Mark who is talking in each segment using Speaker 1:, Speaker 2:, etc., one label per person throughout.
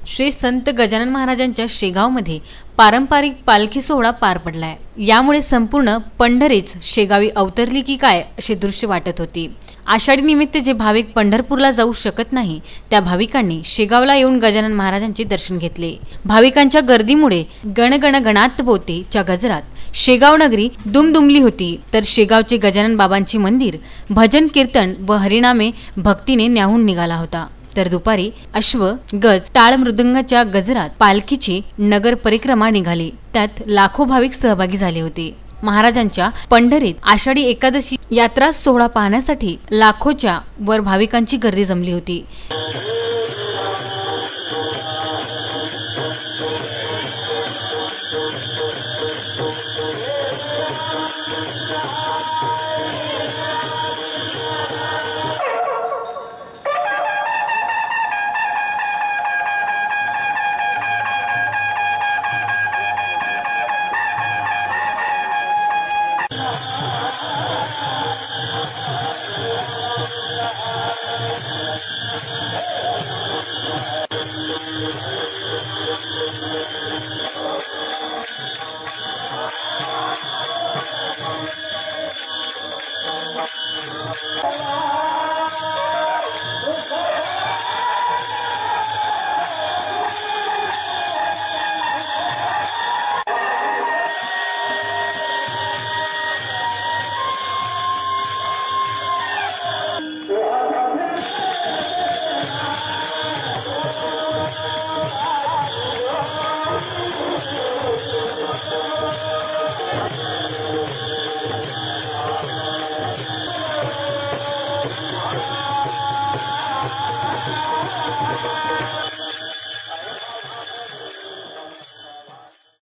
Speaker 1: श्री संत गजानन महाराजांच्या शेगावमध्ये पारंपरिक पालखी सोहळा पार पडलाय। यामुळे संपूर्ण पंढरीच शेगावी अवतरली की काय असे दृश्य वाटत होते। आषाढी निमित्त जे भाविक पंढरपूरला जाऊ शकत नाही त्या भाविकांनी शेगावला येऊन गजानन महाराजांचे दर्शन घेतले। भाविकांच्या गर्दीमुळे गणगण गणात बोतेच्या गजरात शेगाव नगरी दुमदुमली होती। तर शेगावचे गजानन बाबांचे मंदिर भजन कीर्तन व हरिनामे भक्तीने न्याहून निघाला होता। तर दुपारी अश्व गज टाळ मृदंगाच्या गजरात पालखीची नगर परिक्रमा निघाली। त्यात लाखो भाविक सहभागी झाले होते। महाराजांच्या पंढरीत आषाढी एकादशी यात्रा सोहळा पाहण्यासाठी लाखोच्या वर भाविकांची गर्दी जमली होती।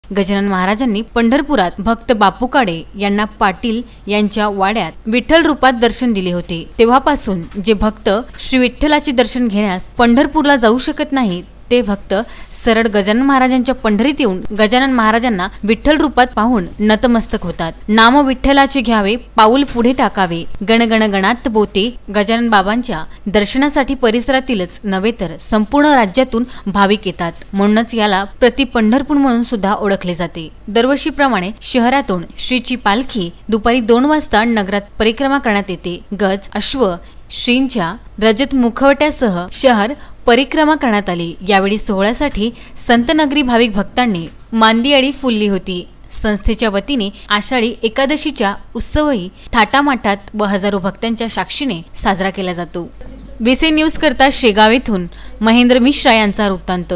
Speaker 1: गजानन महाराजांनी पंढरपुरात भक्त बापू काडे यांना पाटील यांच्या वाड्यात विठ्ठल रूपात दर्शन दिले होते। तेव्हापासून जे भक्त श्री विठ्ठलाचे दर्शन घेण्यास पंढरपूरला जाऊ शकत नाहीत ते भक्त सरळ गजानन महाराजांच्या पंढरीत येऊन गजानन महाराजांना विठ्ठल रूपात पाहून नतमस्तक होतात। नाम विठ्ठलाचे घ्यावे पाऊल पुढे टाकावे गणगण गणात बोते गजानन बाबांच्या दर्शनासाठी परिसरातीलच नव्हे तर संपूर्ण राज्यातून भाविक येतात। म्हणूनच याला प्रति पंढरपूर म्हणून सुद्धा ओळखले जाते। दरवर्षीप्रमाणे शहरातून श्रीची पालखी दुपारी 2 वाजता नगरात परिक्रमा करण्यात येते। गज अश्व श्रींच्या रजत मुखवट्यासह शहर परिक्रमा करण्यात आली। यावेळी सोहळ्यासाठी संतनगरी भाविक भक्तांनी मांदियाळी फुलली होती। संस्थेच्या वतीने आषाढी एकादशीचा उत्सवही थाटामाटात व हजारो भक्तांच्या साक्षीने साजरा केला जातो। बीसी न्यूज करता शेगाव येथून महेंद्र मिश्रा यांचा वृत्तांत।